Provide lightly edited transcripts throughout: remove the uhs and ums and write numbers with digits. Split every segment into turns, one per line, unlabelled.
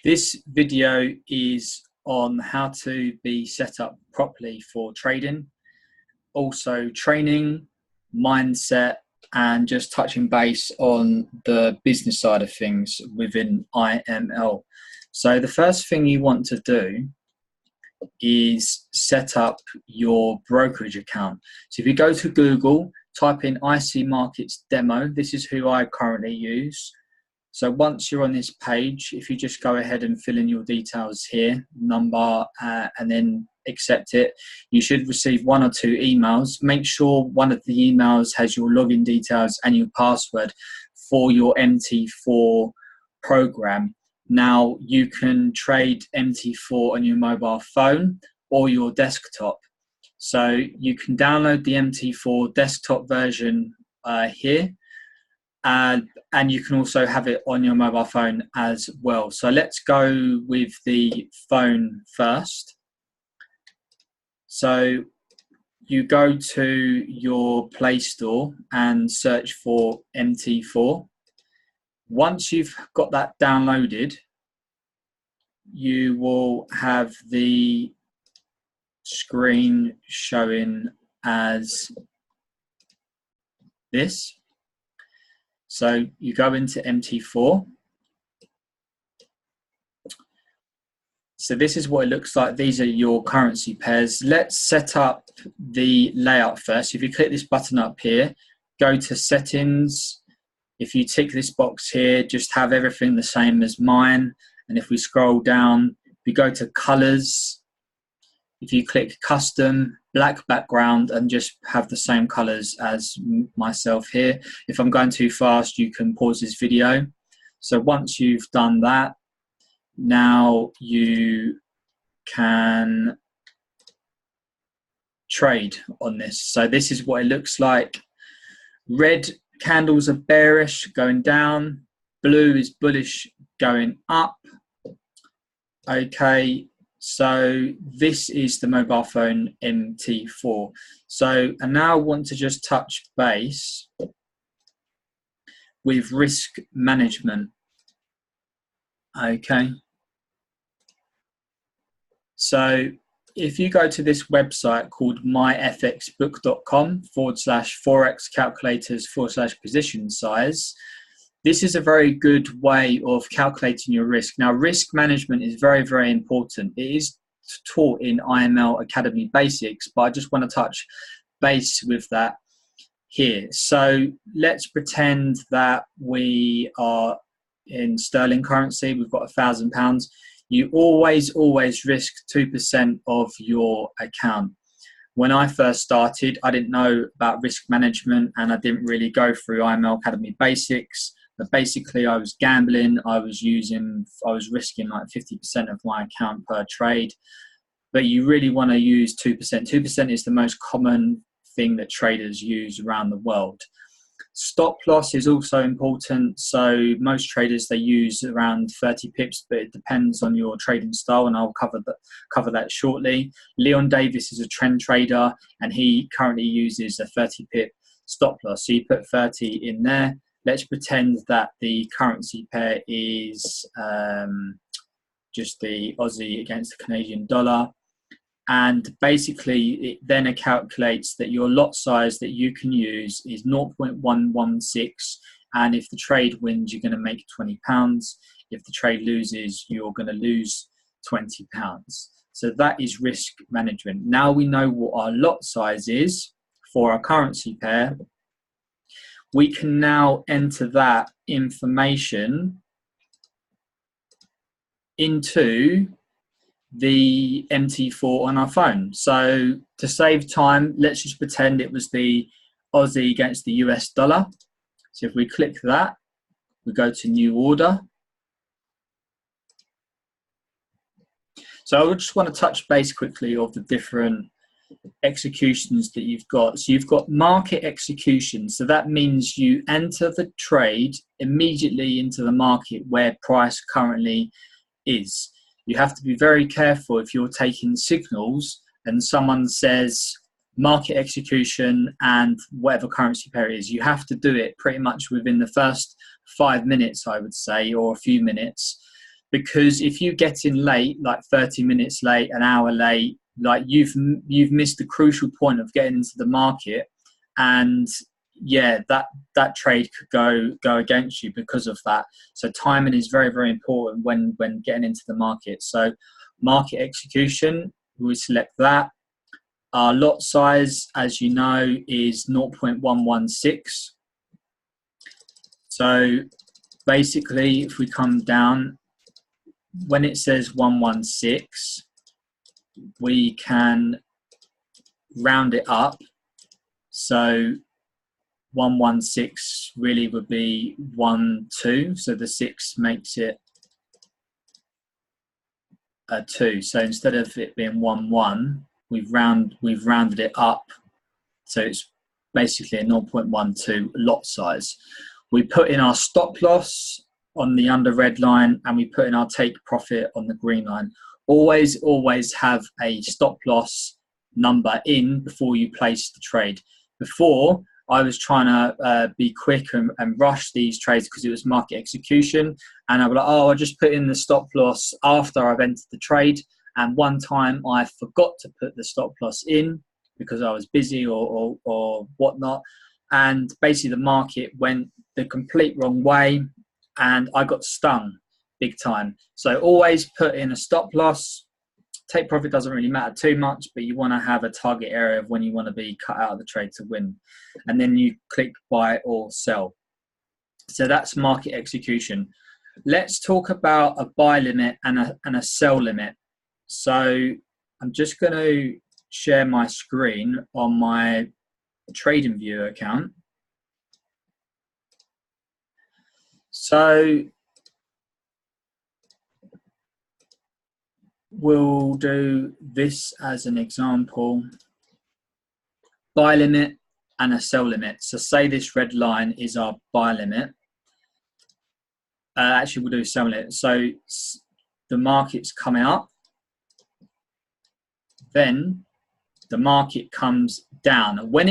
This video is on how to be set up properly for trading, also training, mindset, and just touching base on the business side of things within IML. So the first thing you want to do is set up your brokerage account. So if you go to Google, type in IC Markets Demo, this is who I currently use. So once you're on this page, if you just go ahead and fill in your details here, number, and then accept it, you should receive 1 or 2 emails. Make sure one of the emails has your login details and your password for your MT4 program. Now you can trade MT4 on your mobile phone or your desktop. So you can download the MT4 desktop version here. And you can also have it on your mobile phone as well. So let's go with the phone first. So you go to your Play Store and search for MT4. Once you've got that downloaded, you will have the screen showing as this. So you go into MT4. So this is what it looks like. These are your currency pairs. Let's set up the layout first. If you click this button up here, go to settings. If you tick this box here, just have everything the same as mine. And if we scroll down, we go to colors. If you click custom, black background, and just have the same colors as myself here. If I'm going too fast, you can pause this video. So once you've done that, now you can trade on this. So this is what it looks like. Red candles are bearish, going down. Blue is bullish, going up. Okay. So this is the mobile phone MT4. So I now want to just touch base with risk management. Okay. So if you go to this website called myfxbook.com/forex calculators/position size, this is a very good way of calculating your risk. Now, risk management is very, very important. It is taught in IML Academy Basics, but I just want to touch base with that here. So let's pretend that we are in sterling currency. We've got £1,000. You always risk 2% of your account. When I first started, I didn't know about risk management and I didn't really go through IML Academy Basics. But basically, I was gambling. I was risking like 50% of my account per trade. But you really want to use 2%. 2% is the most common thing that traders use around the world. Stop loss is also important. So most traders, they use around 30 pips, but it depends on your trading style, and I'll cover that shortly. Leon Davis is a trend trader, and he currently uses a 30 pip stop loss. So you put 30 in there. Let's pretend that the currency pair is just the Aussie against the Canadian dollar. And basically, it then calculates that your lot size that you can use is 0.116. And if the trade wins, you're going to make £20. If the trade loses, you're going to lose £20. So that is risk management. Now we know what our lot size is for our currency pair. We can now enter that information into the MT4 on our phone. So to save time, let's just pretend it was the Aussie against the US dollar. So if we click that, we go to new order. So I just want to touch base quickly of the different executions that you've got. So you've got market execution. So that means you enter the trade immediately into the market where price currently is. You have to be very careful if you're taking signals and someone says market execution and whatever currency pair it is. You have to do it pretty much within the first 5 minutes, I would say, or a few minutes, because if you get in late, like 30 minutes late, an hour late, like you've missed the crucial point of getting into the market, and yeah, that trade could go against you because of that. So timing is very, very important when getting into the market. So market execution, we select that. Our lot size, as you know, is 0.116. So basically, if we come down, when it says 116, we can round it up. So 116 really would be 1, 2. So the 6 makes it a 2. So instead of it being 1, 1, we've rounded it up. So it's basically a 0.12 lot size. We put in our stop loss on the under red line, and we put in our take profit on the green line. Always have a stop loss number in before you place the trade. Before, I was trying to be quick and rush these trades because it was market execution, and I was like, oh, I'll just put in the stop loss after I've entered the trade. And one time I forgot to put the stop loss in because I was busy or whatnot, and basically the market went the complete wrong way, and I got stung big time. So always put in a stop loss. Take profit doesn't really matter too much, but you want to have a target area of when you want to be cut out of the trade to win. And then you click buy or sell. So that's market execution. Let's talk about a buy limit and a sell limit. So I'm just going to share my screen on my TradingView account. So we'll do this as an example. Buy limit and a sell limit. So say this red line is our buy limit. Actually, we'll do sell limit. So the market's coming up. Then the market comes down. And when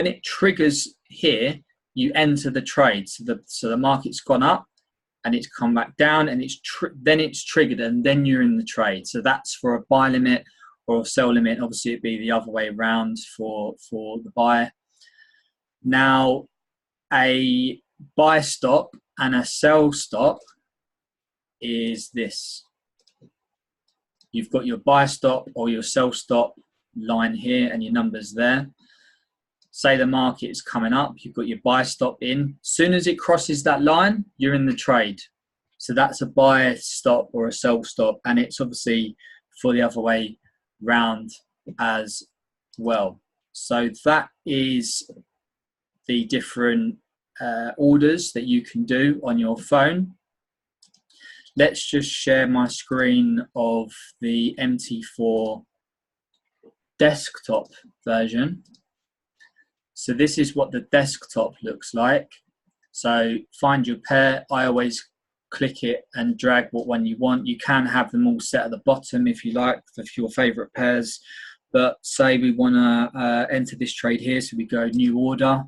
it triggers here, you enter the trade. So the market's gone up, and it's come back down, and then it's triggered, and then you're in the trade. So that's for a buy limit or a sell limit. Obviously, it'd be the other way around for the buy. Now, a buy stop and a sell stop is this. You've got your buy stop or your sell stop line here, and your numbers there. Say the market is coming up, you've got your buy stop in. As soon as it crosses that line, you're in the trade. So that's a buy stop or a sell stop, and it's obviously for the other way round as well. So that is the different orders that you can do on your phone. Let's just share my screen of the MT4 desktop version. So this is what the desktop looks like. So find your pair. I always click it and drag what one you want. You can have them all set at the bottom if you like, for your favorite pairs. But say we want to enter this trade here. So we go new order.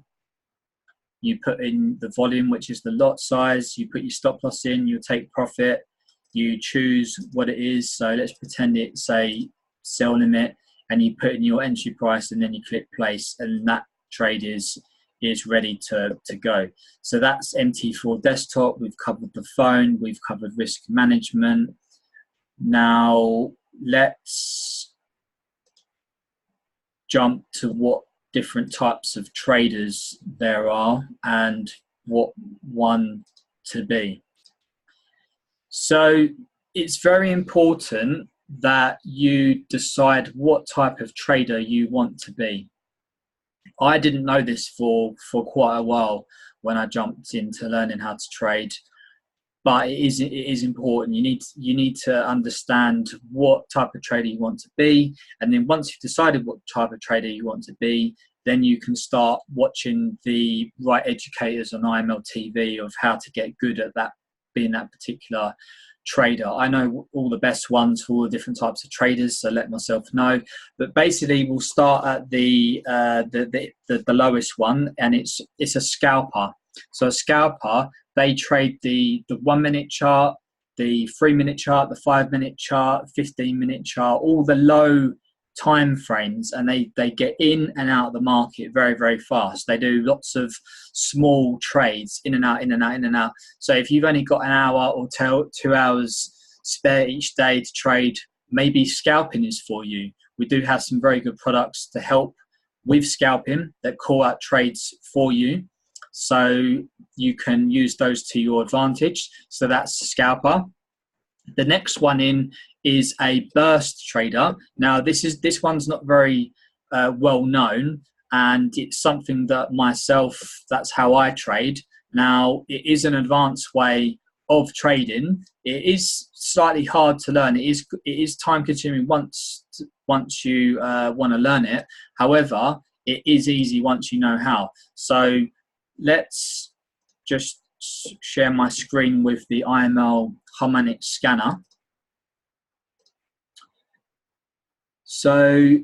You put in the volume, which is the lot size. You put your stop loss in, you take profit. You choose what it is. So let's pretend it's say sell limit, and you put in your entry price, and then you click place, and that trade is ready to go. So that's MT4 desktop. We've covered the phone, we've covered risk management. Now let's jump to what different types of traders there are and what one to be. So it's very important that you decide what type of trader you want to be. I didn't know this for quite a while when I jumped into learning how to trade, but it is important. You need to understand what type of trader you want to be, and then once you've decided what type of trader you want to be, then you can start watching the right educators on IML TV of how to get good at that, being that particular trader. I know all the best ones for all the different types of traders, so let myself know. But basically, we'll start at the lowest one, and it's a scalper. So a scalper, they trade the 1 minute chart, the 3-minute chart, the 5-minute chart, 15-minute chart, all the low time frames, and they get in and out of the market very, very fast. They do lots of small trades, in and out, in and out, in and out. So if you've only got an hour or 2 hours spare each day to trade, maybe scalping is for you. We do have some very good products to help with scalping that call out trades for you, so you can use those to your advantage. So that's Scalper. The next one in is a burst trader. Now this one's not very well known, and it's something that that's how I trade. Now it is an advanced way of trading. It is slightly hard to learn. It is time consuming once you want to learn it. However, it is easy once you know how. So let's just share my screen with the IML Harmonic scanner. So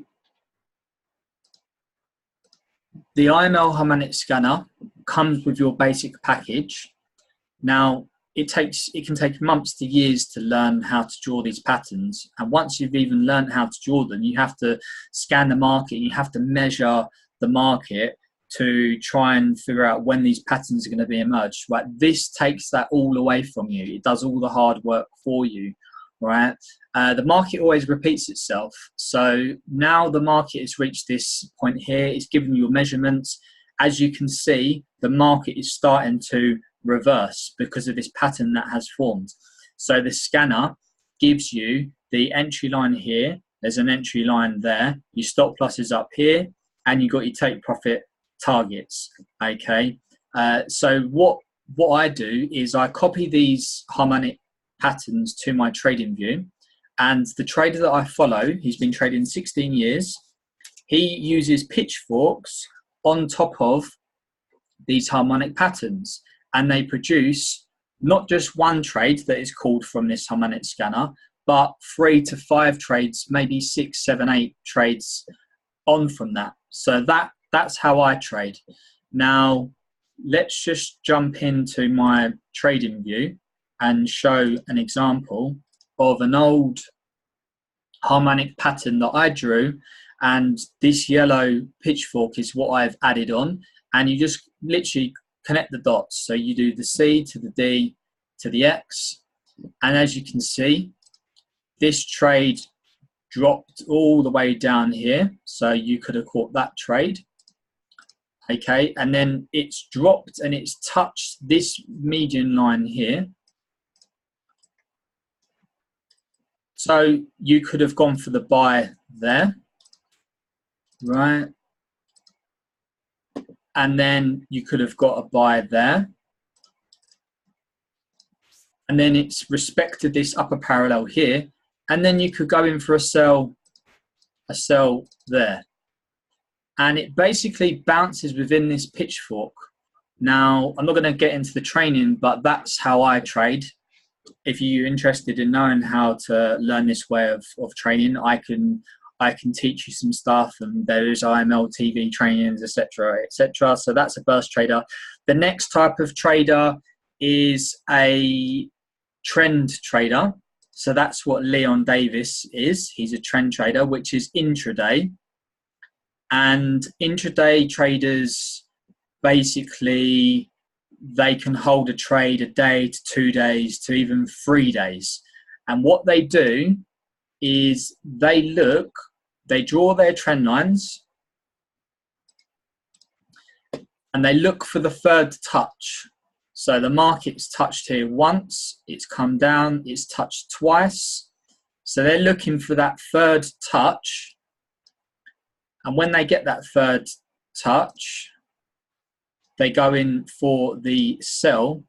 the IML Harmonic scanner comes with your basic package. Now it can take months to years to learn how to draw these patterns, and once you've even learned how to draw them, you have to scan the market, you have to measure the market to try and figure out when these patterns are going to be emerged. Right? This takes that all away from you. It does all the hard work for you. Right? The market always repeats itself. So now the market has reached this point here. It's giving you measurements. As you can see, the market is starting to reverse because of this pattern that has formed. So the scanner gives you the entry line here. There's an entry line there. Your stop loss is up here, and you got your take profit targets. Okay. So what I do is I copy these harmonic patterns to my trading view, and the trader that I follow, he's been trading 16 years. He uses pitchforks on top of these harmonic patterns, and they produce not just one trade that is called from this harmonic scanner, but 3 to 5 trades, maybe 6, 7, 8 trades on from that. So that's how I trade. Now, let's just jump into my trading view and show an example of an old harmonic pattern that I drew, and this yellow pitchfork is what I've added on, and you just literally connect the dots. So you do the C to the D to the X, and as you can see, this trade dropped all the way down here, so you could have caught that trade. Okay, and then it's dropped and it's touched this median line here. So you could have gone for the buy there, right? And then you could have got a buy there. And then it's respected this upper parallel here. And then you could go in for a sell there. And it basically bounces within this pitchfork. Now, I'm not going to get into the training, but that's how I trade. If you're interested in knowing how to learn this way of training, I can teach you some stuff, and there is IML TV trainings, etc., etc. So that's a burst trader. The next type of trader is a trend trader. So that's what Leon Davis is. He's a trend trader, which is intraday. And intraday traders, basically, they can hold a trade a day to 2 days to even 3 days. And what they do is they draw their trend lines, and they look for the third touch. So the market's touched here once, it's come down, it's touched twice. So they're looking for that third touch. And when they get that third touch, they go in for the sell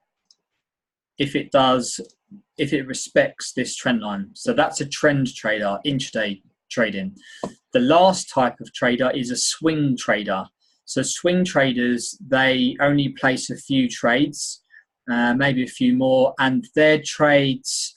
if it respects this trend line. So that's a trend trader, intraday trading. The last type of trader is a swing trader. So swing traders, they only place a few trades, maybe a few more, and their trades,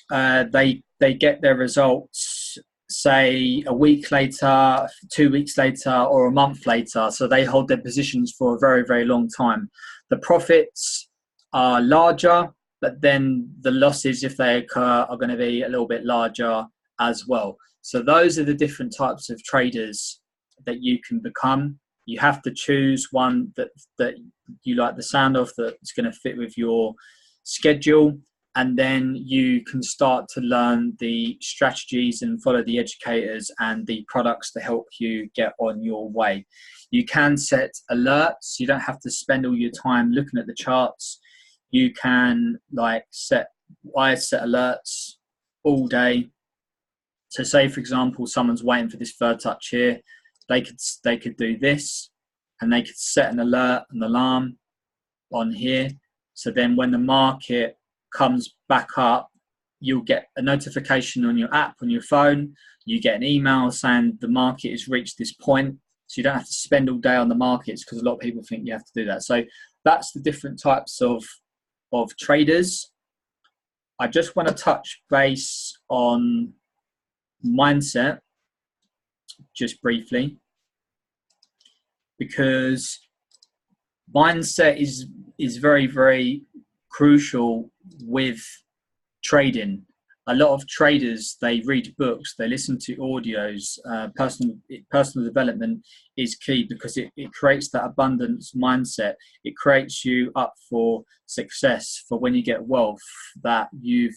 they get their results, say a week later, 2 weeks later, or a month later. So they hold their positions for a very, very long time. The profits are larger, but then the losses, if they occur, are going to be a little bit larger as well. So those are the different types of traders that you can become. You have to choose one that you like the sound of, that's going to fit with your schedule, and then you can start to learn the strategies and follow the educators and the products to help you get on your way. You can set alerts. You don't have to spend all your time looking at the charts. You can I set alerts all day. So say, for example, someone's waiting for this third touch here, they could do this, and they could set an alert, an alarm on here. So then when the market comes back up, you'll get a notification on your app, on your phone. You get an email saying the market has reached this point. So you don't have to spend all day on the markets, because a lot of people think you have to do that. So that's the different types of traders. I just want to touch base on mindset just briefly, because mindset is very, very crucial with trading. A lot of traders, they read books, they listen to audios. Personal development is key, because it creates that abundance mindset. It creates you up for success, for when you get wealth, that you've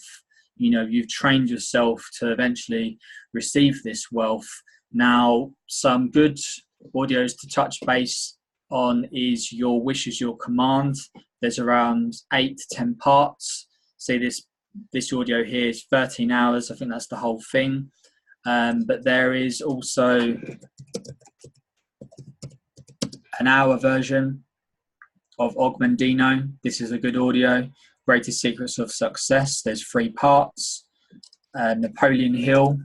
trained yourself to eventually receive this wealth. Now, some good audios to touch base on is Your Wish is Your Command. There's around 8 to 10 parts. See, this audio here is 13 hours. I think that's the whole thing. But there is also an hour version of Og Mandino. This is a good audio. Greatest Secrets of Success. There's 3 parts. Napoleon Hill.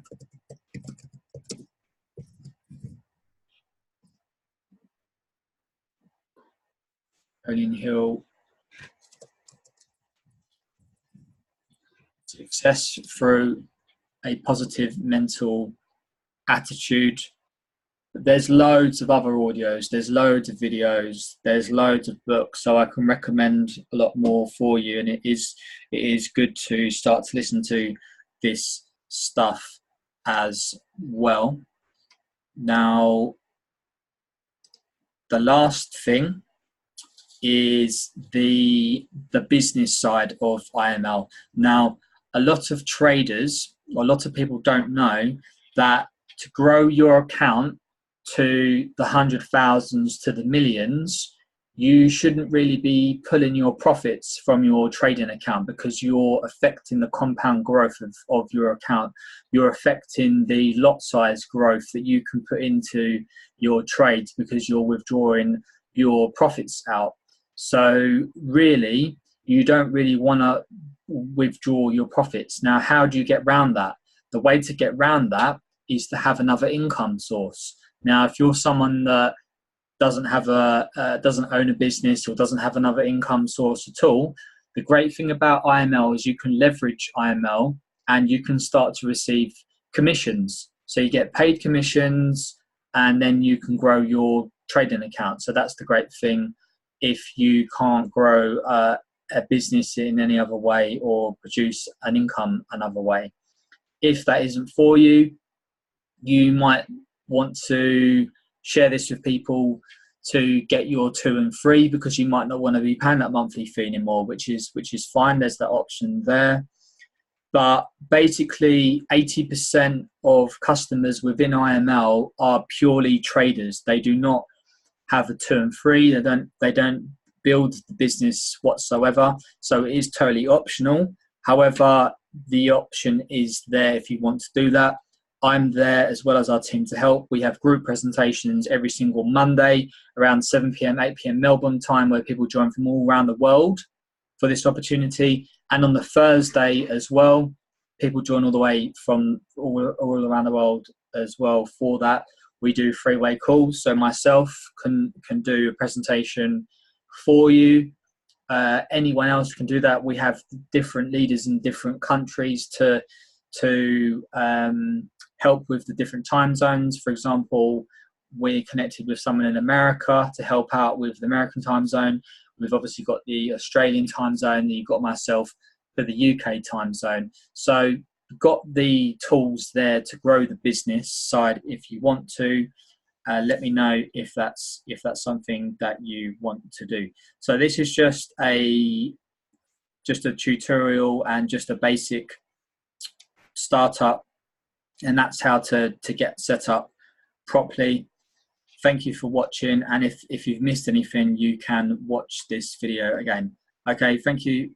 Success through a positive mental attitude. There's loads of other audios, there's loads of videos, there's loads of books, so I can recommend a lot more for you, and it is good to start to listen to this stuff as well. Now, the last thing is the business side of IML. Now, a lot of traders, or a lot of people don't know that to grow your account to the 100,000s to the millions, you shouldn't really be pulling your profits from your trading account, because you're affecting the compound growth of your account. You're affecting the lot size growth that you can put into your trades, because you're withdrawing your profits out. So really, you don't really want to withdraw your profits. Now, how do you get around that? The way to get around that is to have another income source. Now, if you're someone that doesn't own a business, or doesn't have another income source at all, the great thing about IML is you can leverage IML and you can start to receive commissions. So you get paid commissions, and then you can grow your trading account. So that's the great thing if you can't grow a business in any other way, or produce an income another way. If that isn't for you, you might want to share this with people to get your 2 and 3, because you might not want to be paying that monthly fee anymore, which is fine. There's that option there. But basically 80% of customers within IML are purely traders. They do not have a 2 and 3. They don't build the business whatsoever. So it is totally optional. However, the option is there if you want to do that. I'm there, as well as our team, to help. We have group presentations every single Monday around 7 p.m, 8 p.m. Melbourne time, where people join from all around the world for this opportunity. And on the Thursday as well, people join all the way from all around the world as well for that. We do 3-way calls, so myself can do a presentation for you. Anyone else can do that. We have different leaders in different countries to help with the different time zones. For example, we're connected with someone in America to help out with the American time zone. We've obviously got the Australian time zone, and you've got myself for the UK time zone. So got the tools there to grow the business side if you want to. Let me know if that's something that you want to do. So this is just a tutorial and just a basic startup, and that's how to get set up properly. Thank you for watching, and if you've missed anything, you can watch this video again. Okay, thank you.